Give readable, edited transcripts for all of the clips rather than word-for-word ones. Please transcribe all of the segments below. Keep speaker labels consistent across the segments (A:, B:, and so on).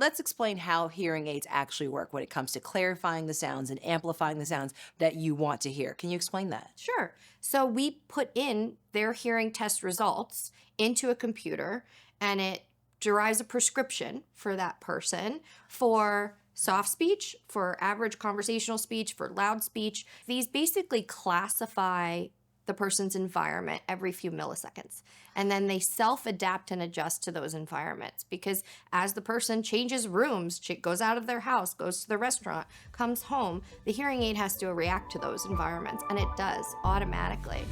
A: let's explain how hearing aids actually work when it comes to clarifying the sounds and amplifying the sounds that you want to hear. Can you explain that?
B: Sure. So we put in their hearing test results into a computer, and it derives a prescription for that person for soft speech, for average conversational speech, for loud speech. These basically classify the person's environment every few milliseconds. And then they self-adapt and adjust to those environments, because as the person changes rooms, goes out of their house, goes to the restaurant, comes home, the hearing aid has to react to those environments, and it does automatically.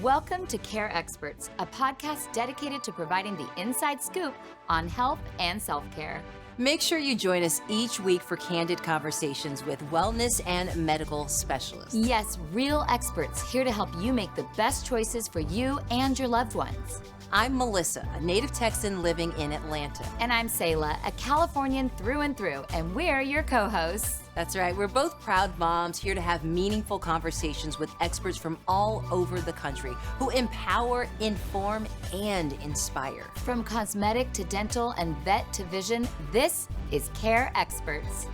C: Welcome to Care Experts, a podcast dedicated to providing the inside scoop on health and self-care.
A: Make sure you join us each week for candid conversations with wellness and medical specialists.
C: Yes, real experts here to help you make the best choices for you and your loved ones.
A: I'm Melissa, a native Texan living in Atlanta.
C: And I'm Selah, a Californian through and through, and we're your co-hosts.
A: That's right. We're both proud moms here to have meaningful conversations with experts from all over the country who empower, inform, and inspire.
C: From cosmetic to dental and vet to vision, this is Care Experts.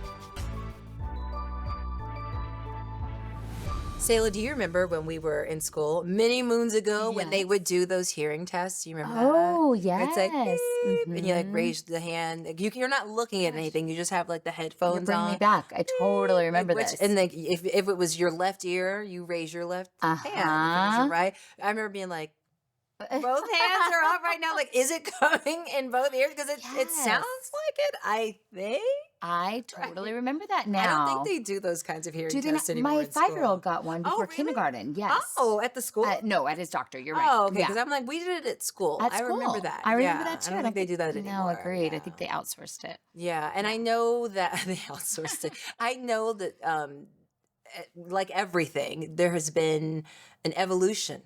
A: Selah, do you remember when we were in school many moons ago when they would do those hearing tests? You remember that?
C: Oh, yes.
A: It's like, beep, and you like raise the hand. You're not looking at anything. You just have like the headphones
C: Bring
A: on.
C: Me back. I totally remember this.
A: And like if it was your left ear, you raise your left hand. If it was your right, I remember being like, both hands are up right now. Like, is it coming in both ears? Because it sounds like it, I think.
C: I totally remember that now.
A: I don't think they do those kinds of hearing tests anymore.
C: My
A: in school.
C: 5-year-old got one before kindergarten. Yes.
A: Oh, at the school?
C: No, at his doctor. You're right.
A: Oh, okay. Because I'm like, we did it at school.
C: At school.
A: I remember that.
C: I remember that too.
A: I don't think they do that anymore.
C: No, agreed. I think they outsourced it.
A: Yeah, and I know that they outsourced it. I know that, like everything, there has been an evolution.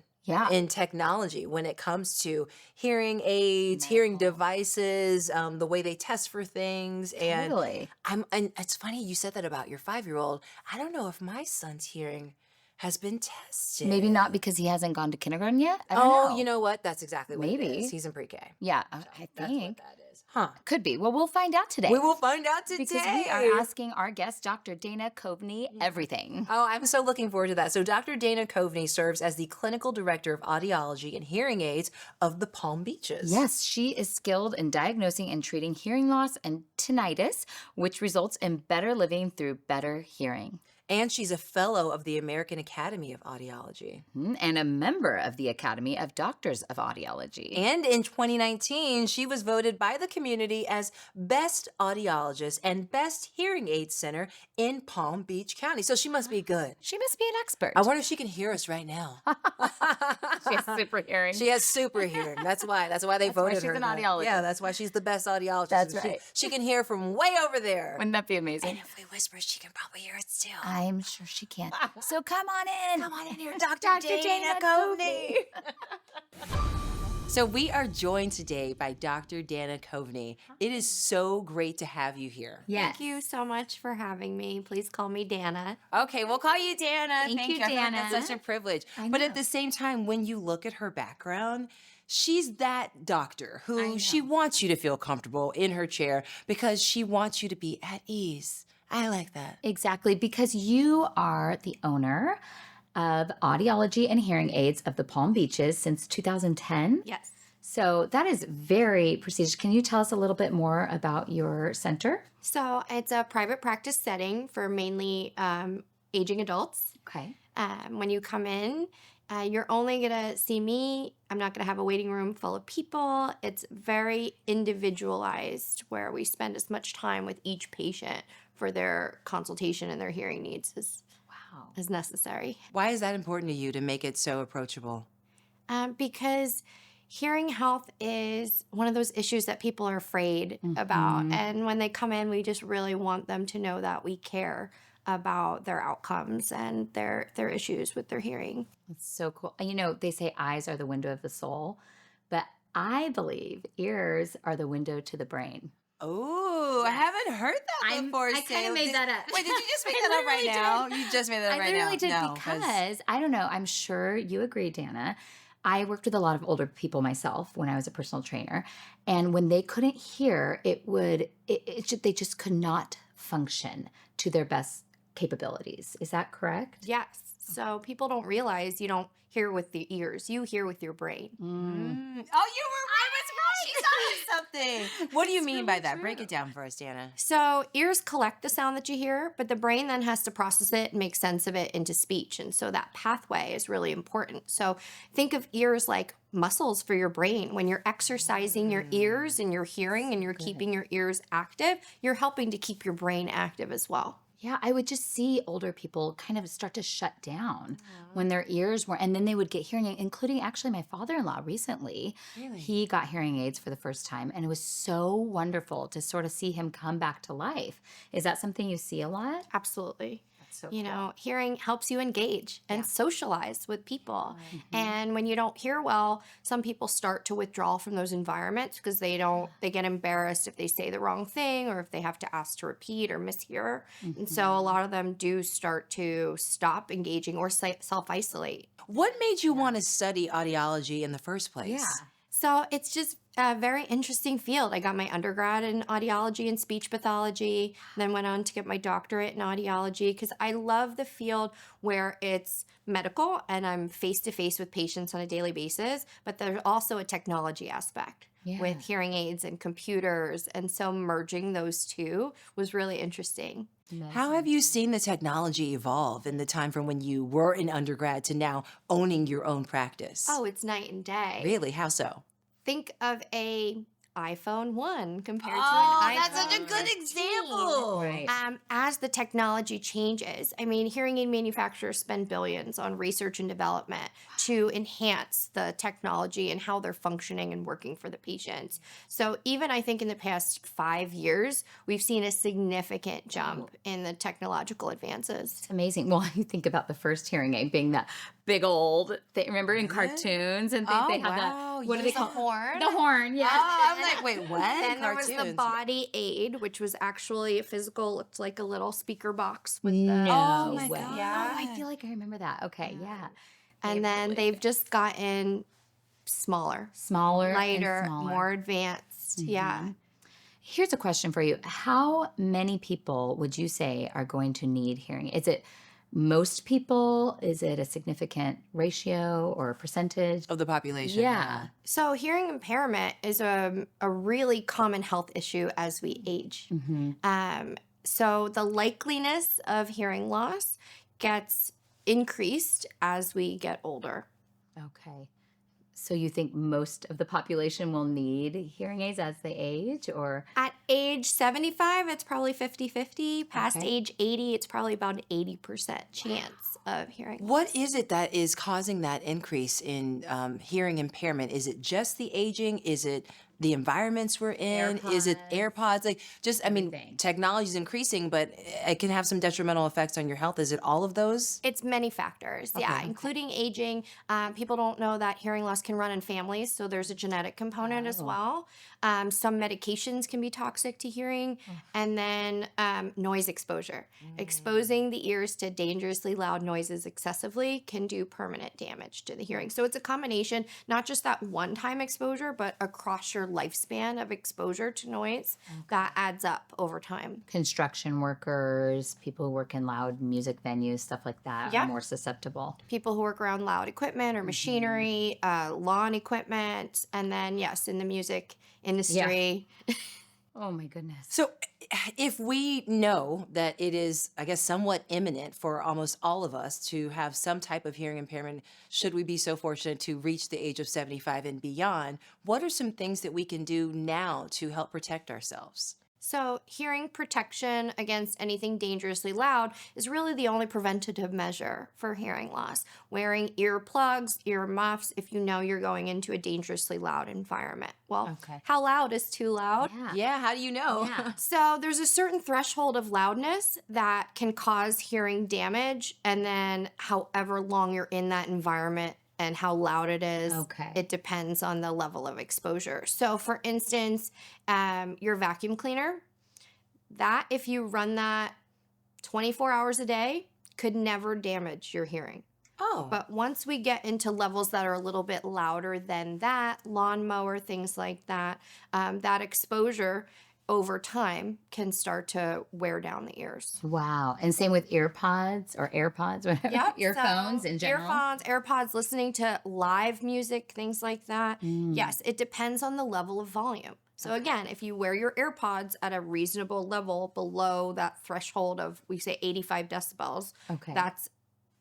A: In technology when it comes to hearing aids, hearing devices, the way they test for things.
C: Totally.
A: And it's funny you said that about your 5-year-old. I don't know if my son's hearing has been tested.
C: Maybe not because he hasn't gone to kindergarten yet. I don't know.
A: You know what? That's exactly what it
C: Maybe.
A: is. He's in pre-K.
C: Yeah,
A: So
C: I think.
A: that's what that is. Huh.
C: Could be. Well, we'll find out today.
A: We will find out today.
C: Because we are asking our guest, Dr. Dana Coveney, everything.
A: Oh, I'm so looking forward to that. So Dr. Dana Coveney serves as the Clinical Director of Audiology and Hearing Aids of the Palm Beaches.
C: Yes, she is skilled in diagnosing and treating hearing loss and tinnitus, which results in better living through better hearing.
A: And she's a fellow of the American Academy of Audiology.
C: And a member of the Academy of Doctors of Audiology.
A: And in 2019, she was voted by the community as Best Audiologist and Best Hearing Aid Center in Palm Beach County. So she must be good.
C: She must be an expert.
A: I wonder if she can hear us right now.
C: She has super hearing.
A: She has super hearing. That's why they voted her.
C: She's an audiologist.
A: Yeah, that's why she's the best audiologist.
C: That's right.
A: She can hear from way over there.
C: Wouldn't that be amazing?
A: And if we whisper, she can probably hear us too.
C: I'm sure she can. So come on in.
A: Come on in here, Dr. Dana Coveney. So we are joined today by Dr. Dana Coveney. It is so great to have you here.
B: Thank you so much for having me. Please call me Dana.
A: Okay, we'll call you Dana.
C: Thank you, Dana.
A: That's such a privilege. But at the same time, when you look at her background, she's that doctor who she wants you to feel comfortable in her chair because she wants you to be at ease. I like that.
C: Exactly, because you are the owner of Audiology and Hearing Aids of the Palm Beaches since 2010.
B: Yes.
C: So that is very prestigious. Can you tell us a little bit more about your center?
B: So it's a private practice setting for mainly aging adults.
C: Okay.
B: When you come in, you're only going to see me. I'm not going to have a waiting room full of people. It's very individualized where we spend as much time with each patient for their consultation and their hearing needs as necessary.
A: Why is that important to you to make it so approachable?
B: Because hearing health is one of those issues that people are afraid about. And when they come in, we just really want them to know that we care about their outcomes and their issues with their hearing.
C: That's so cool. You know, they say eyes are the window of the soul, but I believe ears are the window to the brain.
A: Oh, I haven't heard that before.
C: I kind of made that up.
A: Wait, did you just make that up right now? You just made that up right now.
C: I literally did because, I don't know, I'm sure you agree, Dana. I worked with a lot of older people myself when I was a personal trainer. And when they couldn't hear, they just could not function to their best capabilities. Is that correct?
B: Yes. So people don't realize you don't hear with the ears. You hear with your brain.
A: Oh, you were right. She's on something. What do you mean by that? Break it down for us, Dana.
B: So ears collect the sound that you hear, but the brain then has to process it and make sense of it into speech. And so that pathway is really important. So think of ears like muscles for your brain. When you're exercising your ears and your hearing and you're keeping your ears active, you're helping to keep your brain active as well.
C: Yeah, I would just see older people kind of start to shut down when their ears were, and then they would get hearing aids, including actually my father-in-law recently. Really? He got hearing aids for the first time, and it was so wonderful to sort of see him come back to life. Is that something you see a lot?
B: Absolutely.
C: So
B: you
C: cool.
B: know, hearing helps you engage and socialize with people. And when you don't hear well, some people start to withdraw from those environments because they get embarrassed if they say the wrong thing or if they have to ask to repeat or mishear. And so a lot of them do start to stop engaging or self-isolate.
A: What made you want to study audiology in the first place?
C: Yeah.
B: So it's just a very interesting field. I got my undergrad in audiology and speech pathology, then went on to get my doctorate in audiology because I love the field where it's medical and I'm face-to-face with patients on a daily basis, but there's also a technology aspect with hearing aids and computers. And so merging those two was really interesting.
A: How have you seen the technology evolve in the time from when you were an undergrad to now owning your own practice?
B: Oh, it's night and day.
A: Really? How so?
B: Think of a iPhone 1 compared to an iPhone
A: that's such a good
B: 15.
A: example.
C: Right.
B: As the technology changes, I mean, hearing aid manufacturers spend billions on research and development to enhance the technology and how they're functioning and working for the patients. So even I think in the past 5 years, we've seen a significant jump in the technological advances.
C: It's amazing. Well, you think about the first hearing aid being that big old thing. Remember in cartoons and things they have that. What do they call
B: horn?
C: The horn, yeah.
A: Oh, I'm like, wait, what?
B: Then there was the body aid, which was actually a physical, looked like a little speaker box with the.
C: No
A: Oh my
C: way.
A: God.
C: Oh, I feel like I remember that. Okay, yeah.
B: And then they've just gotten smaller,
C: Smaller,
B: lighter,
C: and smaller.
B: more advanced. Yeah.
C: Here's a question for you. How many people would you say are going to need hearing? Is it most people? Is it a significant ratio or percentage?
A: Of the population.
C: Yeah.
B: So hearing impairment is a really common health issue as we age. So the likeliness of hearing loss gets increased as we get older.
C: Okay. So you think most of the population will need hearing aids as they age, or?
B: At age 75, it's probably 50-50. Past age 80, it's probably about an 80% chance of hearing loss.
A: What is it that is causing that increase in hearing impairment? Is it just the aging? Is it the environments we're in? Is it AirPods? Like, just, I mean, technology is increasing, but it can have some detrimental effects on your health. Is it all of those?
B: It's many factors, including aging. People don't know that hearing loss can run in families, so there's a genetic component as well. Some medications can be toxic to hearing, and then noise exposure. Exposing the ears to dangerously loud noises excessively can do permanent damage to the hearing. So it's a combination, not just that one-time exposure, but across your lifespan of exposure to noise that adds up over time.
C: Construction workers, people who work in loud music venues, stuff like that are more susceptible.
B: People who work around loud equipment or machinery, lawn equipment, and then, yes, in the music industry.
C: Yeah. Oh my goodness.
A: So if we know that it is, I guess, somewhat imminent for almost all of us to have some type of hearing impairment, should we be so fortunate to reach the age of 75 and beyond, what are some things that we can do now to help protect ourselves?
B: So hearing protection against anything dangerously loud is really the only preventative measure for hearing loss. Wearing earplugs, ear muffs, if you know you're going into a dangerously loud environment. Well, how loud is too loud?
A: Yeah, how do you know?
B: So there's a certain threshold of loudness that can cause hearing damage, and then however long you're in that environment and how loud it is, it depends on the level of exposure. So for instance, your vacuum cleaner, that if you run that 24 hours a day, could never damage your hearing.
A: Oh.
B: But once we get into levels that are a little bit louder than that, lawnmower, things like that, that exposure over time can start to wear down the ears.
C: Wow. And same with earpods or AirPods, whatever.
B: Yep.
C: Earphones
B: So
C: in general.
B: Earphones, AirPods, listening to live music, things like that. Yes, it depends on the level of volume. So again, if you wear your AirPods at a reasonable level below that threshold of, we say 85 decibels, that's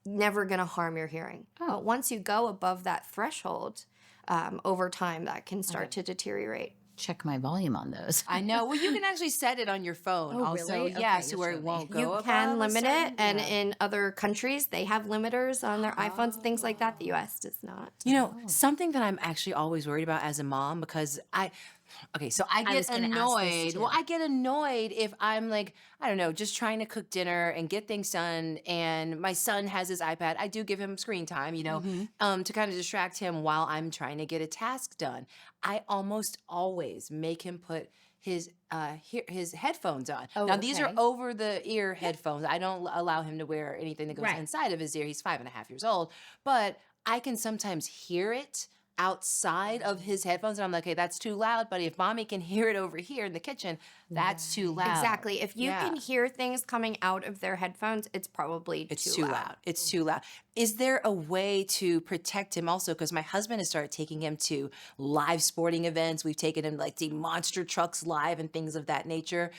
B: never going to harm your hearing. But once you go above that threshold, over time, that can start to deteriorate.
C: Check my volume on those.
A: I know. Well, you can actually set it on your phone also.
C: Really?
A: Yeah,
C: Okay,
A: so
C: you'll
A: where
C: show
A: it
C: me.
A: won't go
B: You
A: above
B: can
A: a
B: limit
A: certain-
B: it, and in other countries, they have limiters on their iPhones and things like that. The U.S. does not.
A: You know, something that I'm actually always worried about as a mom, because I get
C: was gonna ask this
A: annoyed.
C: too.
A: Well, I get annoyed if I'm like, I don't know, just trying to cook dinner and get things done, and my son has his iPad. I do give him screen time, to kind of distract him while I'm trying to get a task done. I almost always make him put his headphones on. Now, these are over the ear headphones. I don't allow him to wear anything that goes inside of his ear. He's 5.5 years old, but I can sometimes hear it outside of his headphones, and I'm like, hey, that's too loud, buddy. If mommy can hear it over here in the kitchen, that's too loud.
B: Exactly. If you can hear things coming out of their headphones, it's probably too loud.
A: It's too loud. Is there a way to protect him also? Because my husband has started taking him to live sporting events. We've taken him like to monster trucks live and things of that nature.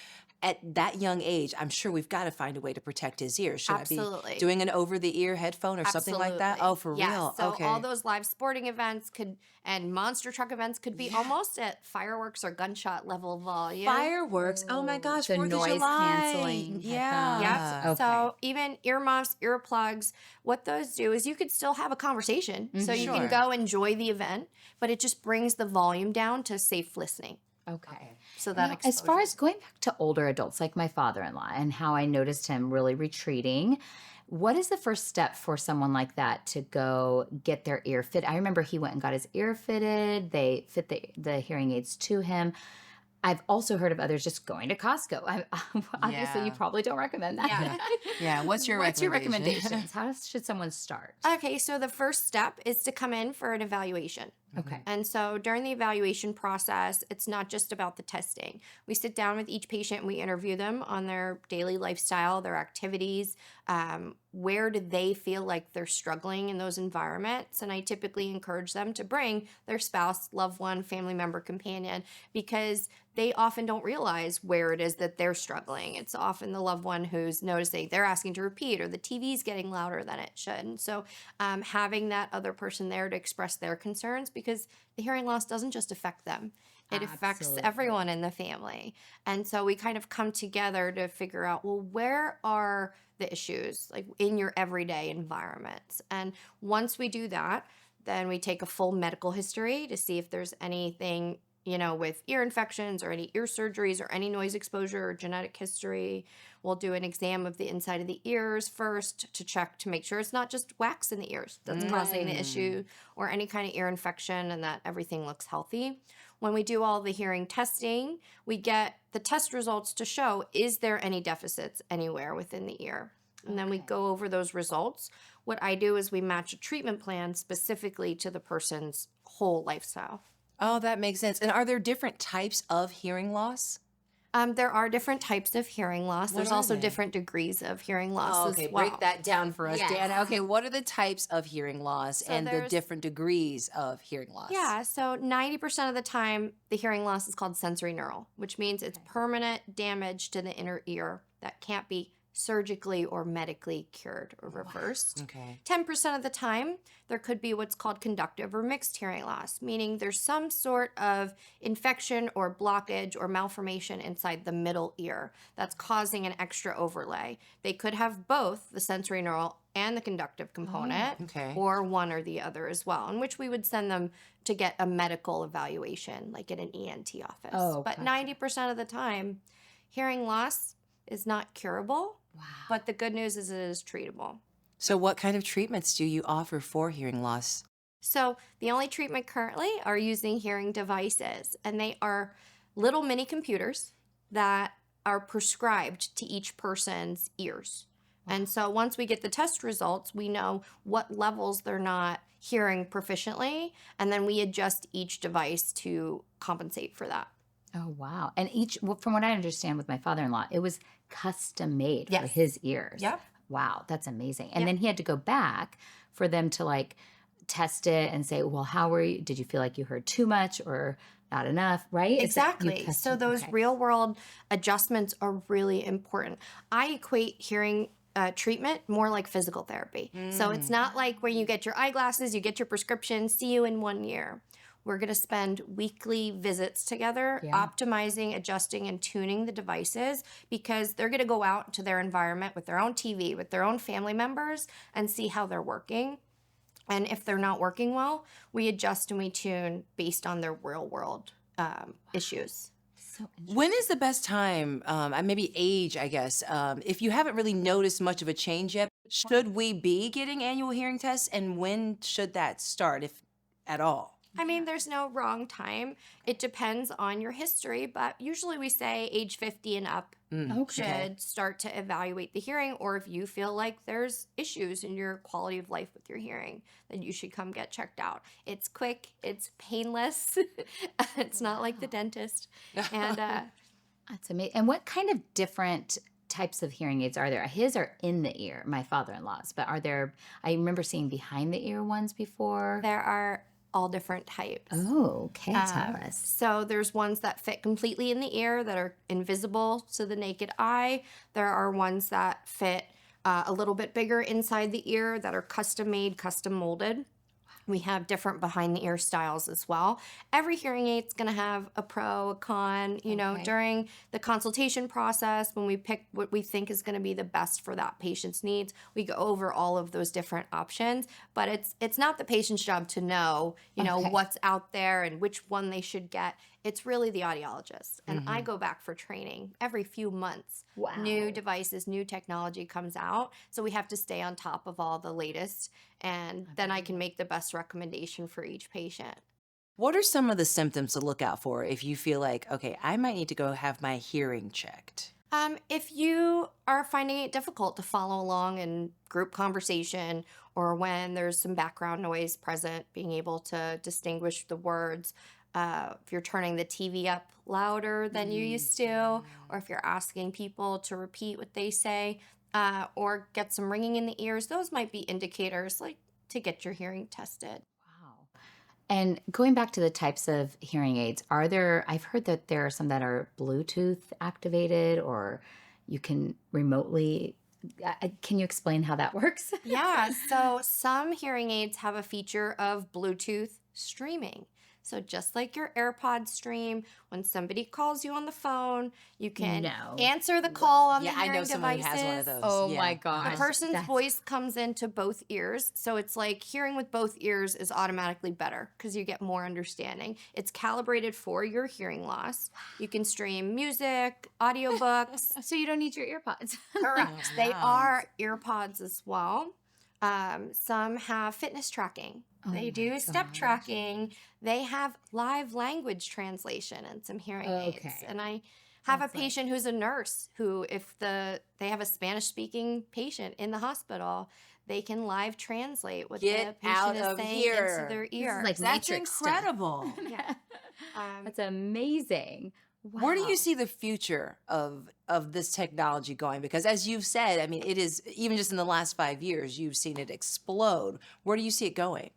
A: At that young age, I'm sure we've got to find a way to protect his ears. Should I be doing an over-the-ear headphone or something like that? Oh, for real?
B: So all those live sporting events and monster truck events could be almost at fireworks or gunshot level volume.
A: Fireworks? Oh my gosh,
C: The
A: 4th of
C: noise
A: July.
C: canceling
A: Yeah.
C: headphones.
B: Yep. So even earmuffs, earplugs, what those do is you could still have a conversation. So you can go enjoy the event, but it just brings the volume down to safe listening.
C: Okay.
B: So that
C: Now, as far as going back to older adults like my father-in-law and how I noticed him really retreating, what is the first step for someone like that to go get their ear fit? I remember he went and got his ear fitted. They fit the hearing aids to him. I've also heard of others just going to Costco. Obviously, you probably don't recommend that.
A: Yeah. What's your
C: recommendations? How should someone start?
B: Okay, so the first step is to come in for an evaluation.
C: Okay.
B: And so during the evaluation process, it's not just about the testing. We sit down with each patient and we interview them on their daily lifestyle, their activities, where do they feel like they're struggling in those environments. And I typically encourage them to bring their spouse, loved one, family member, companion, because they often don't realize where it is that they're struggling. It's often the loved one who's noticing they're asking to repeat or the TV's getting louder than it should. And so having that other person there to express their concerns, because the hearing loss doesn't just affect them. It affects everyone in the family. And so we kind of come together to figure out, well, where are the issues like in your everyday environments? And once we do that, then we take a full medical history to see if there's anything, with ear infections or any ear surgeries or any noise exposure or genetic history. We'll do an exam of the inside of the ears first to check to make sure it's not just wax in the ears that's causing the issue or any kind of ear infection and that everything looks healthy. When we do all the hearing testing, we get the test results to show, is there any deficits anywhere within the ear? And then we go over those results. What I do is we match a treatment plan specifically to the person's whole lifestyle.
A: Oh, that makes sense. And are there different types of hearing loss?
B: There are different types of hearing loss. There's also
A: they?
B: different degrees of hearing loss as well.
A: Break that down for us,
C: Yes.
A: Dana. Okay, what are the types of hearing loss and the
B: there's-
A: different degrees of hearing loss?
B: Yeah, so 90% of the time, the hearing loss is called sensory neural, which means it's permanent damage to the inner ear that can't be surgically or medically cured or reversed.
A: Okay.
B: 10% of the time, there could be what's called conductive or mixed hearing loss, meaning there's some sort of infection or blockage or malformation inside the middle ear that's causing an extra overlay. They could have both the sensory neural and the conductive component, or one or the other as well, in which we would send them to get a medical evaluation, like at an ENT office. But 90% of the time, hearing loss is not curable.
C: Wow.
B: But the good news is it is treatable.
A: So what kind of treatments do you offer for hearing loss?
B: So the only treatment currently are using hearing devices, and they are little mini computers that are prescribed to each person's ears. And so once we get the test results, we know what levels they're not hearing proficiently, and then we adjust each device to compensate for that.
C: Oh, wow. And from what I understand with my father-in-law, it was custom made for his ears.
B: Yep.
C: Wow, that's amazing. And then he had to go back for them to like test it and say, well, did you feel like you heard too much or not enough, right?
B: Exactly. So those real world adjustments are really important. I equate hearing treatment more like physical therapy. So it's not like when you get your eyeglasses, you get your prescription, see you in 1 year. We're going to spend weekly visits together, optimizing, adjusting, and tuning the devices, because they're going to go out to their environment with their own TV, with their own family members, and see how they're working. And if they're not working well, we adjust and we tune based on their real world issues.
C: So
A: when is the best time, maybe age, I guess, if you haven't really noticed much of a change yet, should we be getting annual hearing tests, and when should that start, if at all?
B: I mean, there's no wrong time. It depends on your history, but usually we say age 50 and up should start to evaluate the hearing, or if you feel like there's issues in your quality of life with your hearing, then you should come get checked out. It's quick, it's painless, it's not like the dentist. And
C: that's amazing. And what kind of different types of hearing aids are there? His are in the ear, my father-in-law's, but are there, I remember seeing behind the ear ones before.
B: There are all different types.
C: Oh, okay. Tell us.
B: So there's ones that fit completely in the ear that are invisible to the naked eye. There are ones that fit a little bit bigger inside the ear that are custom made, custom molded. We have different behind the ear styles as well. Every hearing aid's going to have a pro, a con, you know, during the consultation process, when we pick what we think is going to be the best for that patient's needs, we go over all of those different options, but it's not the patient's job to know, you know, what's out there and which one they should get. It's really the audiologist. And I go back for training every few months.
C: Wow.
B: New devices, new technology comes out. So we have to stay on top of all the latest. And then I can make the best recommendation for each patient.
A: What are some of the symptoms to look out for if you feel like, okay, I might need to go have my hearing checked?
B: If you are finding it difficult to follow along in group conversation, or when there's some background noise present, being able to distinguish the words, if you're turning the TV up louder than you used to, or if you're asking people to repeat what they say, or get some ringing in the ears, those might be indicators like to get your hearing tested.
C: Wow. And going back to the types of hearing aids, I've heard that there are some that are Bluetooth activated, or you can remotely, can you explain how that works?
B: Yeah, so some hearing aids have a feature of Bluetooth streaming. So just like your AirPods stream, when somebody calls you on the phone, you can answer the call on the hearing devices.
A: I know someone who has one of those.
C: Oh my gosh.
B: The person's voice comes into both ears. So it's like hearing with both ears is automatically better because you get more understanding. It's calibrated for your hearing loss. You can stream music, audiobooks.
C: So you don't need your earpods.
B: Correct. They are earpods as well. Some have fitness tracking. They do step tracking. They have live language translation and some hearing aids. And I have a patient who's a nurse who, if they have a Spanish-speaking patient in the hospital, they can live translate what the patient is saying into their ear.
C: Like
A: that's incredible.
B: Yeah.
C: That's amazing. Wow.
A: Where do you see the future of this technology going? Because as you've said, I mean, it is, even just in the last 5 years, you've seen it explode. Where do you see it going?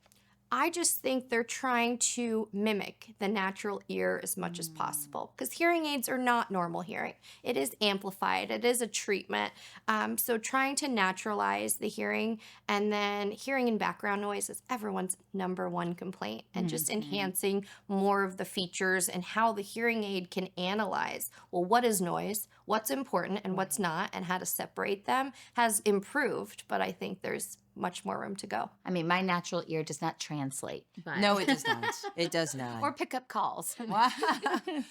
B: I just think they're trying to mimic the natural ear as much as possible, because hearing aids are not normal hearing. It is amplified. It is a treatment. So trying to naturalize the hearing, and then hearing in background noise is everyone's #1 complaint, and just enhancing more of the features and how the hearing aid can analyze, well, what is noise, what's important and what's not, and how to separate them has improved, but I think there's much more room to go.
C: I mean, my natural ear does not translate. But.
A: No, it does not. It does not.
C: Or pick up calls.
A: Wow.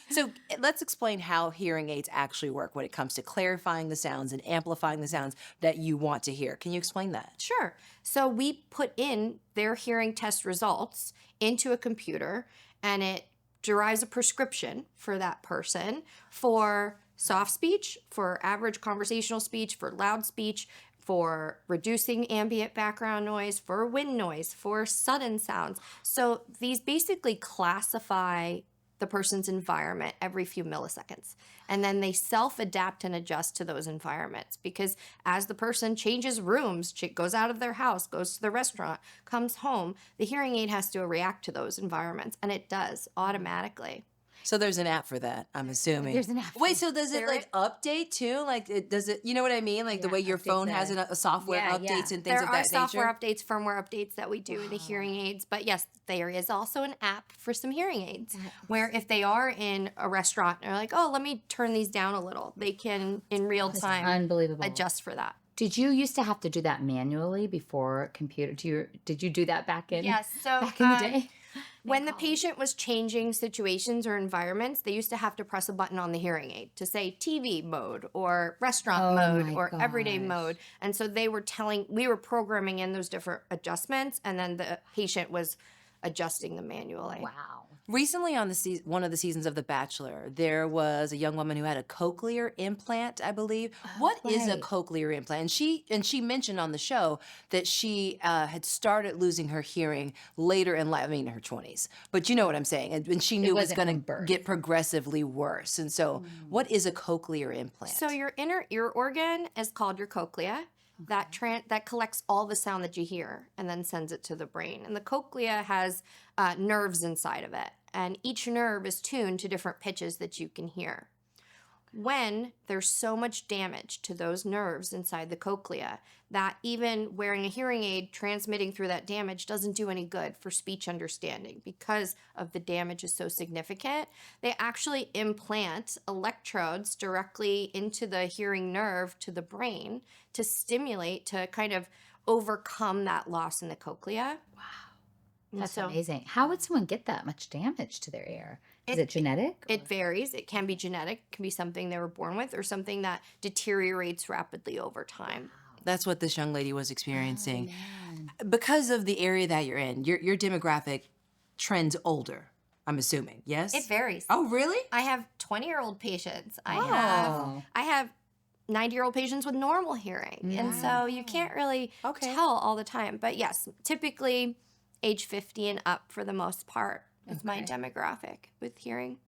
A: So let's explain how hearing aids actually work when it comes to clarifying the sounds and amplifying the sounds that you want to hear. Can you explain that?
B: Sure. So we put in their hearing test results into a computer, and it derives a prescription for that person for soft speech, for average conversational speech, for loud speech, for reducing ambient background noise, for wind noise, for sudden sounds. So these basically classify the person's environment every few milliseconds. And then they self-adapt and adjust to those environments, because as the person changes rooms, goes out of their house, goes to the restaurant, comes home, the hearing aid has to react to those environments, and it does automatically.
A: So there's an app for that, I'm assuming.
C: There's an app.
A: Wait, so does it like update too? Like, does it, you know what I mean? Like the way your phone has a software updates and things
B: there
A: of that nature?
B: There are software updates, firmware updates that we do in the hearing aids. But yes, there is also an app for some hearing aids where if they are in a restaurant and they're like, oh, let me turn these down a little, they can in real time
C: unbelievable.
B: adjust for that.
C: Did you used to have to do that manually before computer? Did you do that back in?
B: Yes. So
C: back in the day?
B: When the patient was changing situations or environments, they used to have to press a button on the hearing aid to say TV mode or restaurant mode or everyday mode. And so we were programming in those different adjustments, and then the patient was adjusting them manually.
C: Wow.
A: Recently on one of the seasons of The Bachelor, there was a young woman who had a cochlear implant, I believe. What is a cochlear implant? And she mentioned on the show that she had started losing her hearing later in life, I mean, in her 20s. But you know what I'm saying. And she knew it was going to get progressively worse. And so what is a cochlear implant?
B: So your inner ear organ is called your cochlea. That collects all the sound that you hear and then sends it to the brain. And the cochlea has nerves inside of it. And each nerve is tuned to different pitches that you can hear. When there's so much damage to those nerves inside the cochlea that even wearing a hearing aid transmitting through that damage doesn't do any good for speech understanding because of the damage is so significant, they actually implant electrodes directly into the hearing nerve to the brain to stimulate, to kind of overcome that loss in the cochlea.
C: Wow. That's amazing. How would someone get that much damage to their ear? Is it genetic?
B: It varies. It can be genetic. It can be something they were born with or something that deteriorates rapidly over time.
A: That's what this young lady was experiencing. Because of the area that you're in, your demographic trends older, I'm assuming, yes?
B: It varies.
A: Oh, really?
B: I have 20-year-old patients. I have 90-year-old patients with normal hearing. And so you can't really tell all the time. But yes, typically age 50 and up for the most part is my demographic with hearing.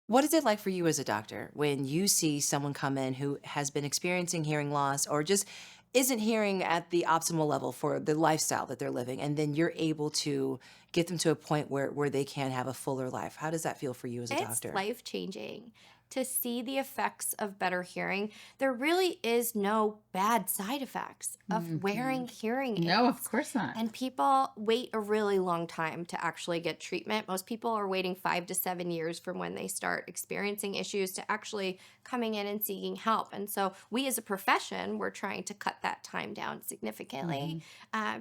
A: What is it like for you as a doctor when you see someone come in who has been experiencing hearing loss or just isn't hearing at the optimal level for the lifestyle that they're living, and then you're able to get them to a point where they can have a fuller life? How does that feel for you as a doctor?
B: It's life-changing. To see the effects of better hearing, there really is no bad side effects of wearing hearing aids.
C: No, of course not.
B: And people wait a really long time to actually get treatment. Most people are waiting 5 to 7 years from when they start experiencing issues to actually coming in and seeking help. And so we as a profession, we're trying to cut that time down significantly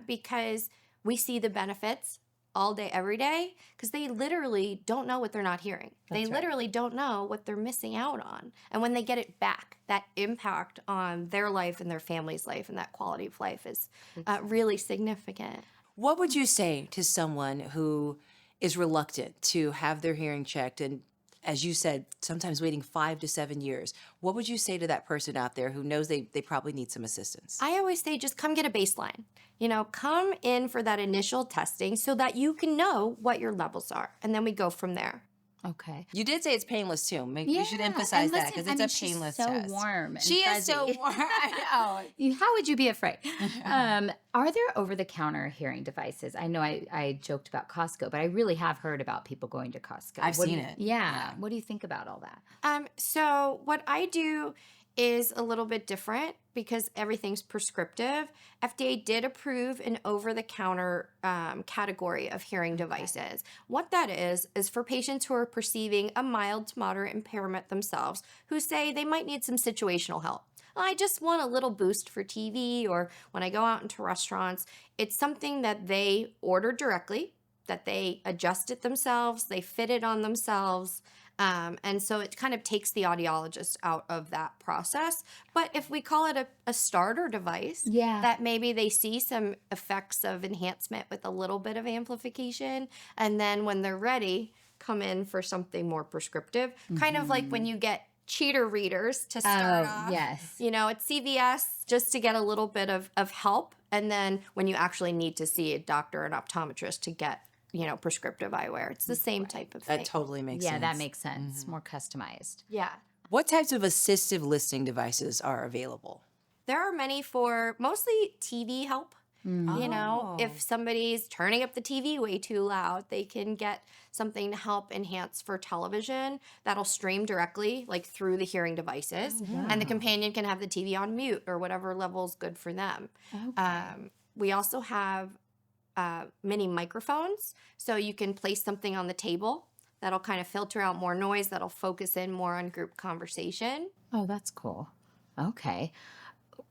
B: because we see the benefits all day, every day, because they literally don't know what they're not hearing. They literally don't know what they're missing out on. And when they get it back, that impact on their life and their family's life and that quality of life is really significant.
A: What would you say to someone who is reluctant to have their hearing checked and, as you said, sometimes waiting 5 to 7 years? What would you say to that person out there who knows they probably need some assistance?
B: I always say just come get a baseline. You know, come in for that initial testing so that you can know what your levels are. And then we go from there.
C: Okay.
A: You did say it's painless too. You should emphasize that because it's a painless test.
C: She's so warm.
A: She is so warm. I know.
C: How would you be afraid? Are there over-the-counter hearing devices? I know I joked about Costco, but I really have heard about people going to Costco.
A: I've seen it.
C: Yeah. What do you think about all that?
B: So what I do is a little bit different because everything's prescriptive. FDA did approve an over-the-counter category of hearing devices. What that is for patients who are perceiving a mild to moderate impairment themselves, who say they might need some situational help. I just want a little boost for TV, or when I go out into restaurants, it's something that they order directly, that they adjust it themselves, they fit it on themselves. And so it kind of takes the audiologist out of that process. But if we call it a starter device, that maybe they see some effects of enhancement with a little bit of amplification, and then when they're ready, come in for something more prescriptive. Kind of like when you get cheater readers to start off.
C: Yes.
B: You know, at CVS just to get a little bit of help. And then when you actually need to see a doctor or an optometrist to get, you know, prescriptive eyewear, it's the same type of thing.
A: That totally makes sense.
C: Yeah, that makes sense. More customized.
B: Yeah.
A: What types of assistive listening devices are available?
B: There are many for mostly TV help. You know, if somebody's turning up the TV way too loud, they can get something to help enhance for television that'll stream directly, like through the hearing devices. And the companion can have the TV on mute or whatever level's good for them.
C: Okay.
B: We also have mini microphones, so you can place something on the table that'll kind of filter out more noise, that'll focus in more on group conversation.
C: Oh, that's cool. Okay.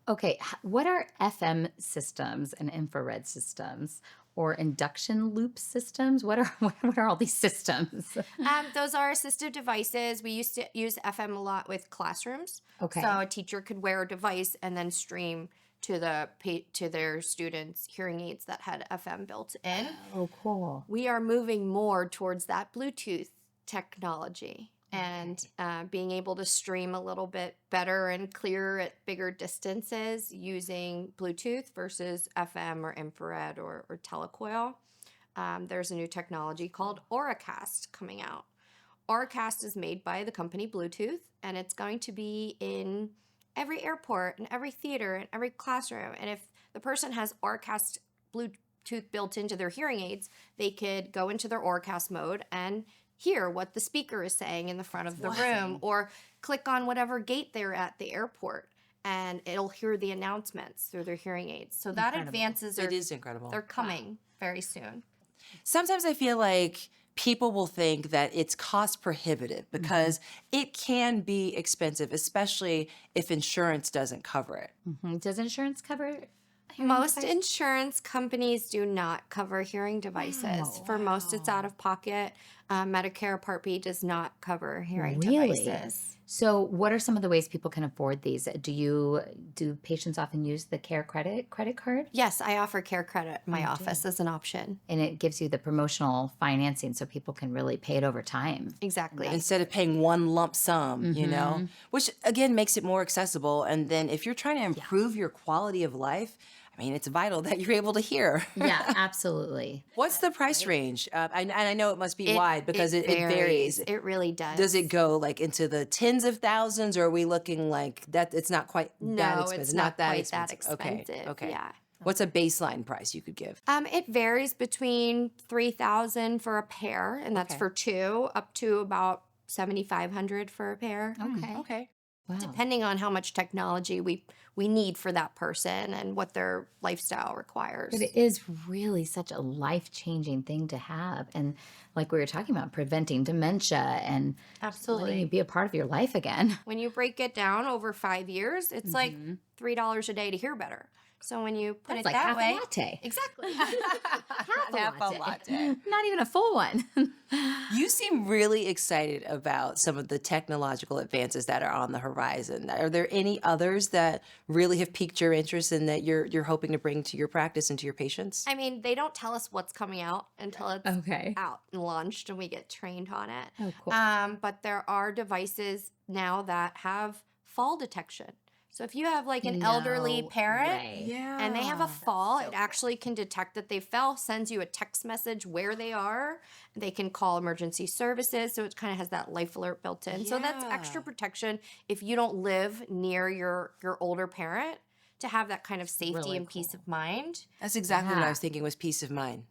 C: Okay, what are FM systems and infrared systems or induction loop systems? What are all these systems?
B: Those are assistive devices. We used to use FM a lot with classrooms.
C: Okay.
B: So a teacher could wear a device and then stream to their students hearing aids that had FM built in.
C: Oh, cool.
B: We are moving more towards that Bluetooth technology. And being able to stream a little bit better and clearer at bigger distances using Bluetooth versus FM or infrared or telecoil. There's a new technology called Auracast coming out. Auracast is made by the company Bluetooth, and it's going to be in every airport and every theater and every classroom. And if the person has Auracast Bluetooth built into their hearing aids, they could go into their Auracast mode and hear what the speaker is saying in the front of the room, or click on whatever gate they're at the airport, and it'll hear the announcements through their hearing aids. So that advances
A: It is incredible.
B: they're coming very soon.
A: Sometimes I feel like people will think that it's cost prohibitive because it can be expensive, especially if insurance doesn't cover it.
C: Does insurance cover it?
B: Most insurance companies do not cover hearing devices. For most, it's out of pocket. Medicare Part B does not cover hearing devices.
C: So what are some of the ways people can afford these? Do patients often use the CareCredit credit card?
B: Yes, I offer CareCredit in my office as an option.
C: And it gives you the promotional financing so people can really pay it over time.
B: Exactly.
A: Instead of paying one lump sum, you know, which again makes it more accessible. And then if you're trying to improve your quality of life, I mean, it's vital that you're able to hear.
C: Yeah, absolutely.
A: What's the price range? And I know it must be wide because it varies.
B: It really does.
A: Does it go like into the tens of thousands, or are we looking like that? It's not quite that expensive.
B: It's not
A: that
B: quite
A: expensive.
B: that expensive.
A: Okay.
B: Yeah.
A: What's a baseline price you could give?
B: It varies between $3,000 for a pair, and that's for two, up to about $7,500 for a pair.
A: Okay.
C: Wow.
B: Depending on how much technology we need for that person and what their lifestyle requires.
C: But it is really such a life-changing thing to have. And like we were talking about, preventing dementia and letting you be a part of your life again.
B: When you break it down over 5 years, it's like $3 a day to hear better. So when you put
C: That's
B: it
C: like
B: that
C: half
B: way,
C: a latte.
B: exactly.
A: Half a latte.
C: Not even a full one.
A: You seem really excited about some of the technological advances that are on the horizon. Are there any others that really have piqued your interest and that you're hoping to bring to your practice and to your patients?
B: I mean, they don't tell us what's coming out until it's
C: Okay.
B: out and launched and we get trained on it.
C: Oh, cool.
B: But there are devices now that have fall detection. So if you have like an elderly parent and they have a fall, it actually can detect that they fell, sends you a text message where they are. They can call emergency services. So it kind of has that life alert built in. So that's extra protection if you don't live near your older parent, to have that kind of safety and peace of mind.
A: That's exactly what I was thinking, was peace of mind.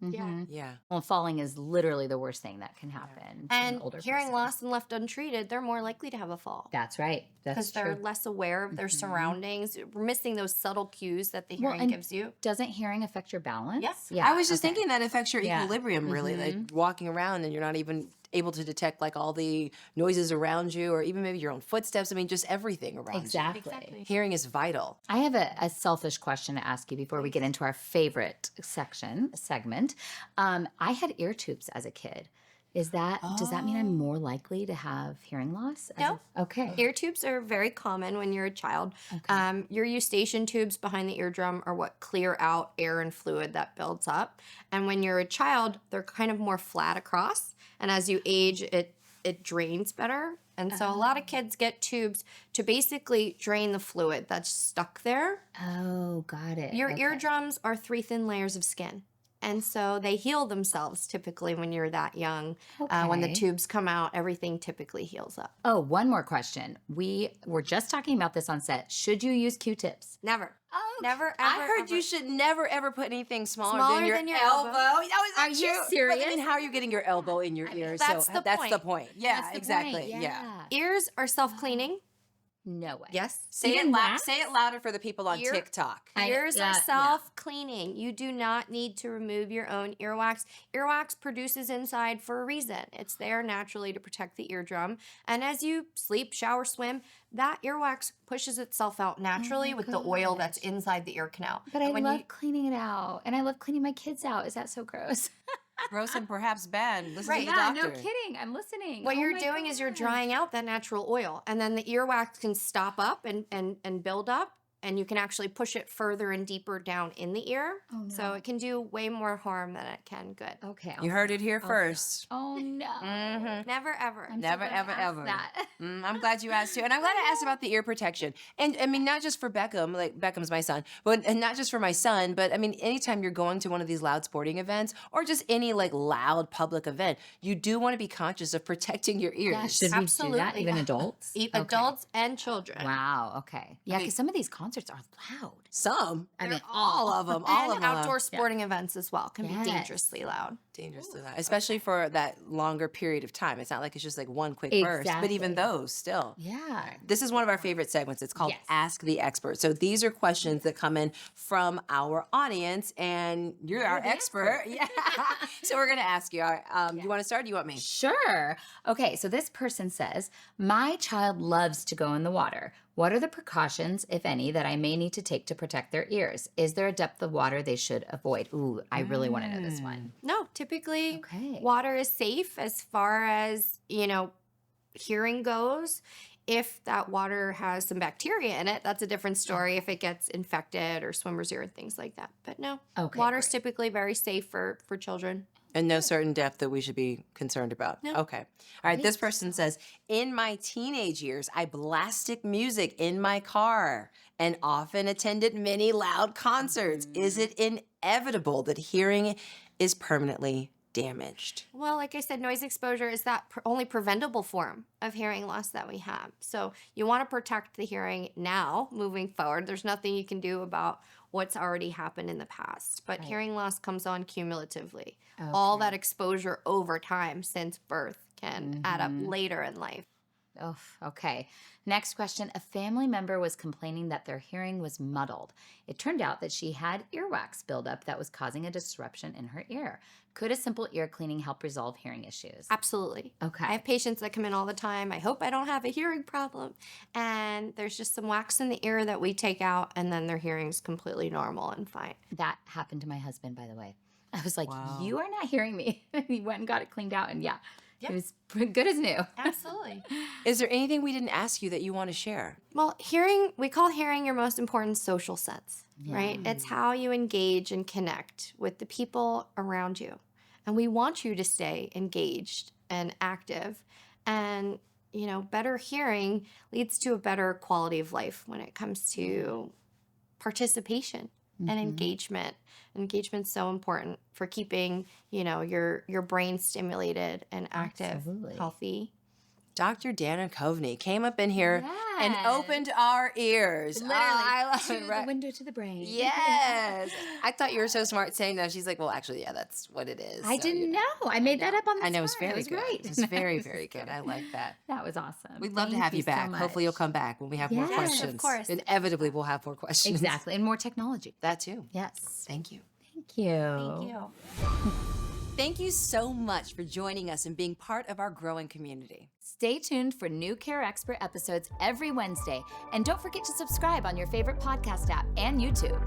A: Yeah.
C: Well, falling is literally the worst thing that can happen to an
B: And
C: older
B: hearing
C: person.
B: loss and left untreated, they're more likely to have a fall.
C: That's right. That's
B: Because
C: true.
B: they're less aware of their surroundings. We're missing those subtle cues that the
C: Well,
B: hearing
C: and
B: gives you.
C: Doesn't hearing affect your balance?
B: Yeah.
A: I was just thinking that affects your
C: Yeah.
A: equilibrium, really. Like walking around and you're not even able to detect like all the noises around you, or even maybe your own footsteps. I mean, just everything around
C: Exactly.
A: you. Hearing is vital.
C: I have a selfish question to ask you before we get into our favorite segment. I had ear tubes as a kid. Does that mean I'm more likely to have hearing loss?
B: No.
C: Okay.
B: Ear tubes are very common when you're a child. Your eustachian tubes behind the eardrum are what clear out air and fluid that builds up. And when you're a child, they're kind of more flat across. And as you age, it it drains better. And so a lot of kids get tubes to basically drain the fluid that's stuck there.
C: Oh, got it.
B: Your eardrums are 3 thin layers of skin. And so they heal themselves typically when you're that young. When the tubes come out, everything typically heals up.
C: Oh, one more question. We were just talking about this on set. Should you use Q-tips?
B: Never.
C: Oh,
B: Never, ever,
A: I heard
B: ever.
A: you should never, ever put anything smaller
B: Smaller
A: than your elbow.
C: Are you serious?
A: I mean, how are you getting your elbow in your ear?
B: that's the
A: that's
B: point.
A: the point. Yeah,
C: That's the
A: exactly.
C: point.
A: Yeah.
B: Ears are self-cleaning.
C: No way.
B: Yes.
A: Say it louder for the people on
B: Ear-
A: TikTok.
B: Ears are self-cleaning. You do not need to remove your own earwax. Earwax produces inside for a reason. It's there naturally to protect the eardrum. And as you sleep, shower, swim, that earwax pushes itself out naturally with the oil that's inside the ear canal.
C: But I love cleaning it out. And I love cleaning my kids out. Is that so gross?
A: Gross and perhaps bad. Listen to the
C: Yeah,
A: doctor.
C: no kidding. I'm listening.
B: What you're doing is you're drying out that natural oil, and then the earwax can stop up and build up, and you can actually push it further and deeper down in the ear.
C: Oh, no.
B: So it can do way more harm than it can good.
C: Okay.
A: You heard it here first.
C: Oh, no.
B: Never, ever.
C: I'm so
A: Never,
C: glad
A: ever,
C: I asked
A: ever.
C: that.
A: I'm glad you asked too. And I'm glad I asked about the ear protection. And I mean, not just for Beckham, like Beckham's my son, and not just for my son, but I mean, anytime you're going to one of these loud sporting events or just any like loud public event, you do want to be conscious of protecting your ears.
C: Yeah, should we do that?
B: Absolutely.
C: Even adults?
B: Adults and children.
C: Wow. Okay. Yeah, because some of these concerts are loud.
A: Some.
C: I mean,
A: all of them. All
B: And
A: of them.
B: outdoor sporting events as well can be
C: Yes.
B: dangerously loud.
A: Dangerously loud, especially for that longer period of time. It's not like it's just like one quick burst, but even those still.
C: Yeah.
A: This is one of our favorite segments. It's called
C: Yes.
A: Ask the Expert. So these are questions that come in from our audience, and you're our
C: the
A: expert. Yeah. So we're going to ask you. You want to start or do you want me?
C: Sure. Okay, so this person says, my child loves to go in the water. What are the precautions, if any, that I may need to take to protect their ears? Is there a depth of water they should avoid? Ooh, I really want to know this one.
B: No, typically
C: Okay.
B: water is safe as far as, hearing goes. If that water has some bacteria in it, that's a different story if it gets infected or swimmer's ear and things like that. But no,
C: Okay,
B: water's
C: great.
B: typically very safe for children.
A: And no certain depth that we should be concerned about.
B: No.
A: Okay. All right. This person says, in my teenage years, I blasted music in my car and often attended many loud concerts. Is it inevitable that hearing is permanently damaged?
B: Well, like I said, noise exposure is that only preventable form of hearing loss that we have. So you want to protect the hearing now, moving forward. There's nothing you can do about what's already happened in the past. But hearing loss comes on cumulatively. All that exposure over time since birth can add up later in life.
C: Oh, okay. Next question. A family member was complaining that their hearing was muddled. It turned out that she had earwax buildup that was causing a disruption in her ear. Could a simple ear cleaning help resolve hearing issues?
B: Absolutely.
C: Okay.
B: I have patients that come in all the time. I hope I don't have a hearing problem. And there's just some wax in the ear that we take out, and then their hearing's completely normal and fine.
C: That happened to my husband, by the way. I was like,
A: Wow.
C: you are not hearing me. He went and got it cleaned out, and
B: Yep.
C: it was good as new.
B: Absolutely.
A: Is there anything we didn't ask you that you want to share?
B: Well, we call hearing your most important social sense, right? It's how you engage and connect with the people around you. And we want you to stay engaged and active. And, better hearing leads to a better quality of life when it comes to participation and engagement. Engagement's so important for keeping, your brain stimulated and active,
C: Absolutely.
B: healthy.
A: Dr. Dana Coveney came up in here and
C: Yes.
A: opened our ears.
C: Literally,
A: I love
C: to
A: it, right?
C: the window to the brain.
A: Yes. I thought you were so smart saying that. She's like, well, actually, yeah, that's what it is.
C: I
A: So,
C: didn't know. I made that up on the
A: I know, it was
C: spot.
A: very good.
C: Right.
A: It was very, very good. I like that.
C: That was awesome.
A: We'd love to
C: Thank
A: have you
C: so
A: back.
C: much.
A: Hopefully you'll come back when we have more
C: Yes, of
A: questions.
B: course.
A: Inevitably, we'll have more questions.
C: Exactly. And more technology.
A: That too.
C: Yes.
A: Thank you.
C: Thank you.
B: Thank you.
A: Thank you so much for joining us and being part of our growing community.
C: Stay tuned for new Care Expert episodes every Wednesday. And don't forget to subscribe on your favorite podcast app and YouTube.